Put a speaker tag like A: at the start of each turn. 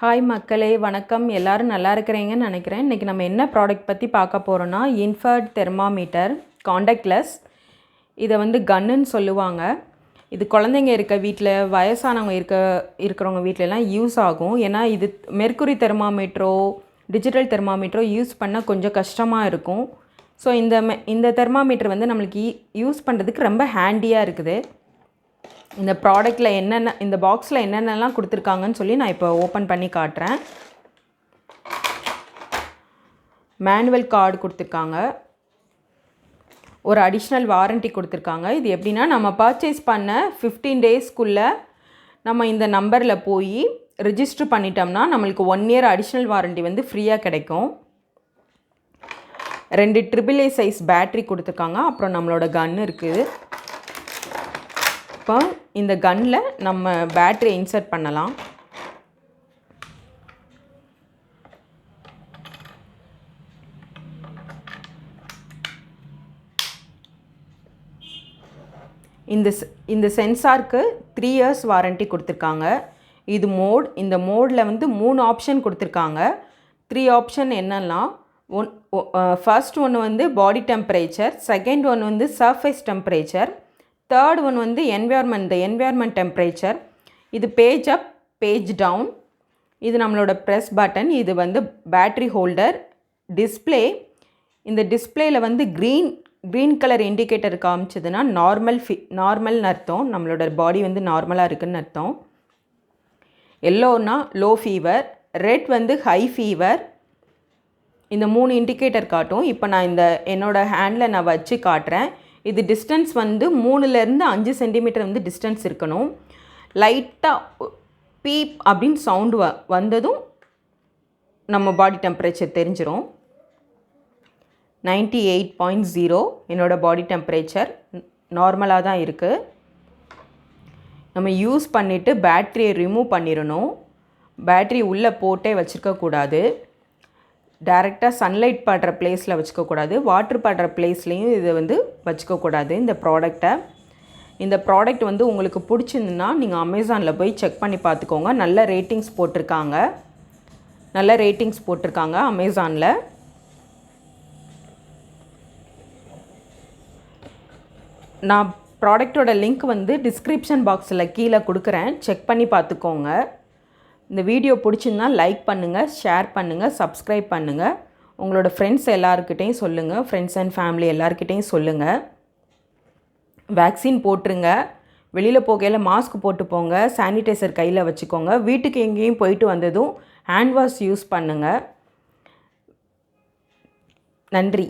A: Hi மக்களே, வணக்கம். எல்லாரும் நல்லா இருக்கிறீங்கன்னு நினைக்கிறேன். இன்றைக்கி நம்ம என்ன ப்ராடக்ட் பற்றி பார்க்க போகிறோன்னா, இன்ஃப்ராரெட் தெர்மாமீட்டர் காண்டாக்ட்லெஸ். இதை வந்து கன்னுன்னு சொல்லுவாங்க. இது குழந்தைங்க இருக்க வீட்டில், வயசானவங்க இருக்கிறவங்க வீட்டிலலாம் யூஸ் ஆகும். ஏன்னா இது மெர்க்குரி தெர்மாமீட்டரோ டிஜிட்டல் தெர்மாமீட்டரோ யூஸ் பண்ண கொஞ்சம் கஷ்டமாக இருக்கும். ஸோ இந்த தெர்மாமீட்டர் வந்து நம்மளுக்கு யூஸ் பண்ணுறதுக்கு ரொம்ப ஹேண்டியாக இருக்குது. இந்த ப்ராடக்ட்டில் என்னென்ன, இந்த பாக்ஸில் என்னென்னலாம் கொடுத்துருக்காங்கன்னு சொல்லி நான் இப்போ ஓப்பன் பண்ணி காட்டுறேன். மேனுவல் கார்டு கொடுத்துருக்காங்க, ஒரு அடிஷ்னல் வாரண்ட்டி கொடுத்துருக்காங்க. இது எப்படின்னா, நம்ம பர்ச்சேஸ் பண்ண 15 டேஸ்க்குள்ளே நம்ம இந்த நம்பரில் போய் ரிஜிஸ்டர் பண்ணிட்டோம்னா நம்மளுக்கு 1 இயர் அடிஷ்னல் வாரண்ட்டி வந்து ஃப்ரீயாக கிடைக்கும். 2 AAA சைஸ் பேட்ரி கொடுத்துருக்காங்க. அப்புறம் நம்மளோட கன் இருக்குது. இப்போ இந்த கன்னில் நம்ம பேட்டரியை இன்சர்ட் பண்ணலாம். இந்த சென்சாருக்கு 3 இயர்ஸ் வாரண்ட்டி கொடுத்துருக்காங்க. இது மோட். இந்த மோடில் வந்து 3 ஆப்ஷன் கொடுத்துருக்காங்க. 3 ஆப்ஷன் என்னென்னா, ஃபர்ஸ்ட் ஒன்று வந்து பாடி டெம்பரேச்சர், செகண்ட் ஒன்று வந்து சர்ஃபேஸ் டெம்பரேச்சர், தேர்ட் ஒன் வந்து என்விரான்மெண்ட் டெம்பரேச்சர். இது பேஜ் அப், பேஜ் டவுன். இது நம்மளோட ப்ரெஸ் பட்டன். இது வந்து பேட்ரி ஹோல்டர். டிஸ்பிளே. இந்த டிஸ்பிளேயில் வந்து க்ரீன் கலர் இண்டிகேட்டர் காமிச்சதுன்னா நார்மல்னு அர்த்தம். நம்மளோட பாடி வந்து நார்மலாக இருக்குதுன்னு அர்த்தம். எல்லோனா லோ ஃபீவர், ரெட் வந்து ஹை ஃபீவர். இந்த 3 இண்டிகேட்டர் காட்டும். இப்போ நான் என்னோடய ஹேண்டில் நான் வச்சு காட்டுறேன். இது டிஸ்டன்ஸ் வந்து 3லேருந்து 5 சென்டிமீட்டர் வந்து டிஸ்டன்ஸ் இருக்கணும். லைட்டாக பீப் அப்படின்னு சவுண்டு வந்ததும் நம்ம பாடி டெம்பரேச்சர் தெரிஞ்சிடும். 98.0 என்னோடய பாடி டெம்பரேச்சர் நார்மலாக தான் இருக்குது. நம்ம யூஸ் பண்ணிவிட்டு பேட்ரியை ரிமூவ் பண்ணிடணும். பேட்ரி உள்ளே போட்டே வச்சுருக்கக்கூடாது. டைரெக்டாக சன்லைட் படுற பிளேஸில் வச்சுக்கக்கூடாது. வாட்ரு படுற பிளேஸ்லேயும் இதை வந்து வச்சுக்கக்கூடாது. இந்த ப்ராடக்ட் வந்து உங்களுக்கு பிடிச்சிருந்துன்னா நீங்கள் அமேசானில் போய் செக் பண்ணி பார்த்துக்கோங்க. நல்ல ரேட்டிங்ஸ் போட்டிருக்காங்க அமேசானில். நான் ப்ராடக்டோட லிங்க் வந்து டிஸ்கிரிப்ஷன் பாக்ஸில் கீழே கொடுக்குறேன். செக் பண்ணி பார்த்துக்கோங்க. இந்த வீடியோ பிடிச்சிருந்தா லைக் பண்ணுங்கள், ஷேர் பண்ணுங்கள், சப்ஸ்கிரைப் பண்ணுங்கள். உங்களோட ஃப்ரெண்ட்ஸ் எல்லாருக்கிட்டையும் சொல்லுங்கள். ஃப்ரெண்ட்ஸ் அண்ட் ஃபேமிலி எல்லாருக்கிட்டையும் சொல்லுங்கள். வேக்சின் போட்டுருங்க. வெளியில் போகையில் மாஸ்க் போட்டு போங்க. சானிடைசர் கையில் வச்சுக்கோங்க. வீட்டுக்கு எங்கேயும் போயிட்டு வந்ததும் ஹேண்ட் வாஷ் யூஸ் பண்ணுங்கள். நன்றி.